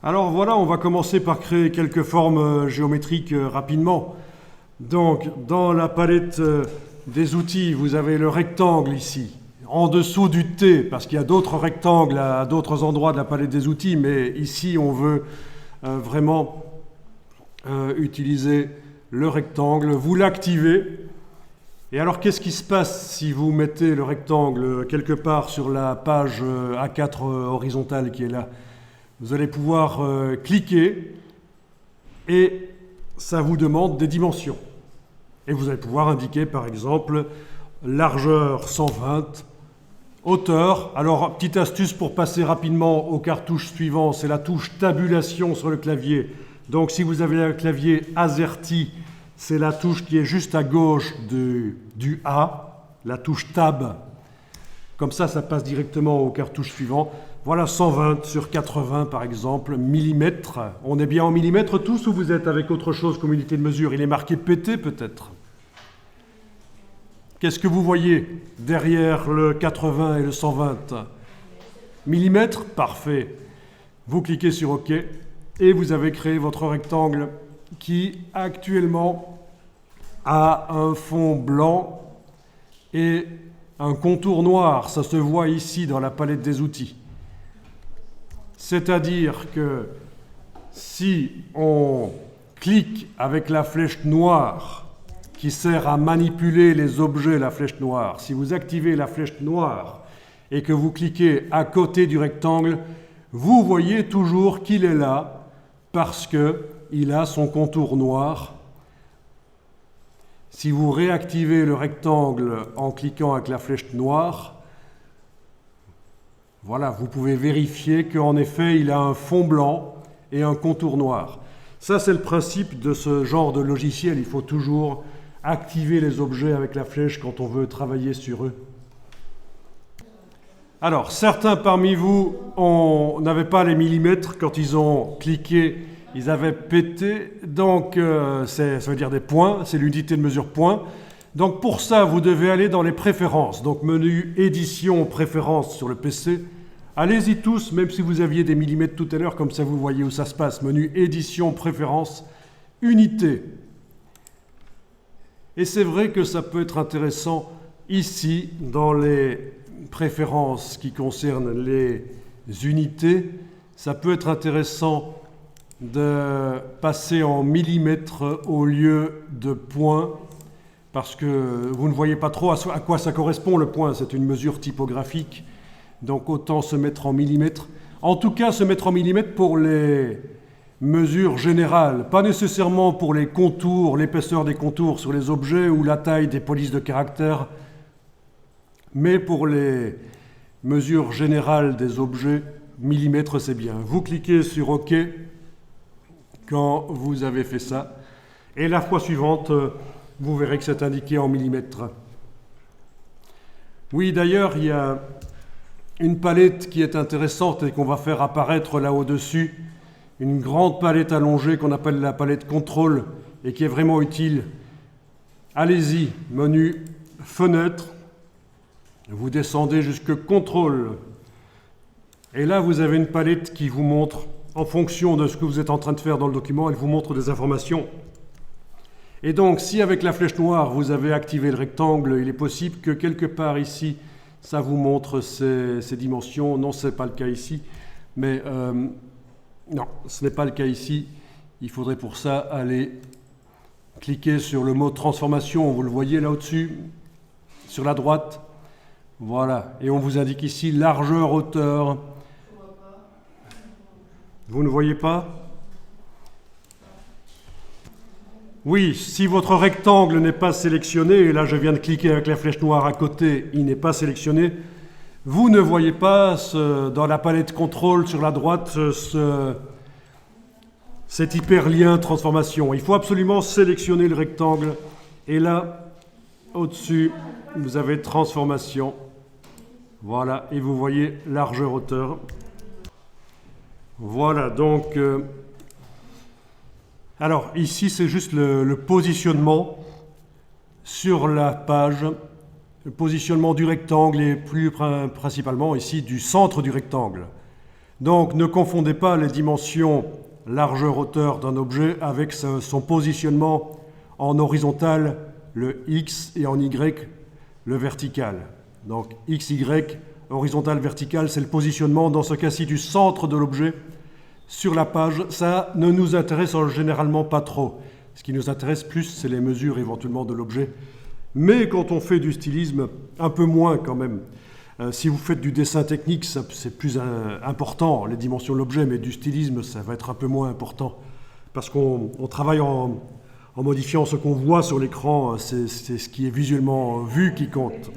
Alors voilà, on va commencer par créer quelques formes géométriques rapidement. Donc, dans la palette des outils, vous avez le rectangle ici, en dessous du T, parce qu'il y a d'autres rectangles à d'autres endroits de la palette des outils, mais ici, on veut vraiment utiliser le rectangle. Vous l'activez. Et alors, qu'est-ce qui se passe si vous mettez le rectangle quelque part sur la page A4 horizontale qui est là? Vous allez pouvoir cliquer et ça vous demande des dimensions. Et vous allez pouvoir indiquer, par exemple, largeur 120, hauteur. Alors, petite astuce pour passer rapidement au cartouche suivant, c'est la touche tabulation sur le clavier. Donc, si vous avez un clavier AZERTY, c'est la touche qui est juste à gauche du A, la touche Tab. Comme ça passe directement au cartouche suivant. Voilà 120 sur 80 par exemple, millimètres. On est bien en millimètres tous ou vous êtes avec autre chose comme unité de mesure? Il est marqué PT peut-être. Qu'est-ce que vous voyez derrière le 80 et le 120? Millimètres? Parfait. Vous cliquez sur OK et vous avez créé votre rectangle qui actuellement a un fond blanc et un contour noir. Ça se voit ici dans la palette des outils. C'est-à-dire que si on clique avec la flèche noire qui sert à manipuler les objets, la flèche noire, si vous activez la flèche noire et que vous cliquez à côté du rectangle, vous voyez toujours qu'il est là parce qu'il a son contour noir. Si vous réactivez le rectangle en cliquant avec la flèche noire, voilà, vous pouvez vérifier qu'en effet, il a un fond blanc et un contour noir. Ça, c'est le principe de ce genre de logiciel. Il faut toujours activer les objets avec la flèche quand on veut travailler sur eux. Alors, certains parmi vous n'avaient pas les millimètres quand ils ont cliqué, ils avaient pété. Donc, ça veut dire des points, c'est l'unité de mesure point. Donc, pour ça, vous devez aller dans les préférences. Donc, menu édition, préférences sur le PC. Allez-y tous, même si vous aviez des millimètres tout à l'heure, comme ça vous voyez où ça se passe. Menu édition, préférences, unité. Et c'est vrai que ça peut être intéressant ici, dans les préférences qui concernent les unités. Ça peut être intéressant de passer en millimètres au lieu de points, parce que vous ne voyez pas trop à quoi ça correspond le point, c'est une mesure typographique, donc autant se mettre en millimètres. En tout cas, se mettre en millimètres pour les mesures générales, pas nécessairement pour les contours, l'épaisseur des contours sur les objets ou la taille des polices de caractères, mais pour les mesures générales des objets, millimètres c'est bien. Vous cliquez sur OK quand vous avez fait ça, et la fois suivante, vous verrez que c'est indiqué en millimètres. Oui, d'ailleurs, il y a une palette qui est intéressante et qu'on va faire apparaître là au-dessus, une grande palette allongée qu'on appelle la palette contrôle et qui est vraiment utile. Allez-y, menu fenêtre, vous descendez jusque contrôle, et là vous avez une palette qui vous montre, en fonction de ce que vous êtes en train de faire dans le document, elle vous montre des informations. Et donc, si avec la flèche noire, vous avez activé le rectangle, il est possible que quelque part ici, ça vous montre ces dimensions. Non, ce n'est pas le cas ici. Mais non, ce n'est pas le cas ici. Il faudrait pour ça aller cliquer sur le mot transformation. Vous le voyez là au-dessus, sur la droite. Voilà. Et on vous indique ici largeur, hauteur. Vous ne voyez pas? Oui, si votre rectangle n'est pas sélectionné, et là je viens de cliquer avec la flèche noire à côté, il n'est pas sélectionné, vous ne voyez pas dans la palette contrôle sur la droite cet hyperlien transformation. Il faut absolument sélectionner le rectangle. Et là, au-dessus, vous avez transformation. Voilà, et vous voyez largeur, hauteur. Voilà, donc... alors, ici, c'est juste le positionnement sur la page, le positionnement du rectangle et plus principalement ici du centre du rectangle. Donc ne confondez pas les dimensions largeur-hauteur d'un objet avec son positionnement en horizontal, le X, et en Y, le vertical. Donc X, Y, horizontal, vertical, c'est le positionnement, dans ce cas-ci, du centre de l'objet sur la page. Ça ne nous intéresse généralement pas trop. Ce qui nous intéresse plus, c'est les mesures éventuellement de l'objet. Mais quand on fait du stylisme, un peu moins quand même. Si vous faites du dessin technique, c'est plus important, les dimensions de l'objet, mais du stylisme, ça va être un peu moins important. Parce qu'on travaille en modifiant ce qu'on voit sur l'écran, c'est ce qui est visuellement vu qui compte.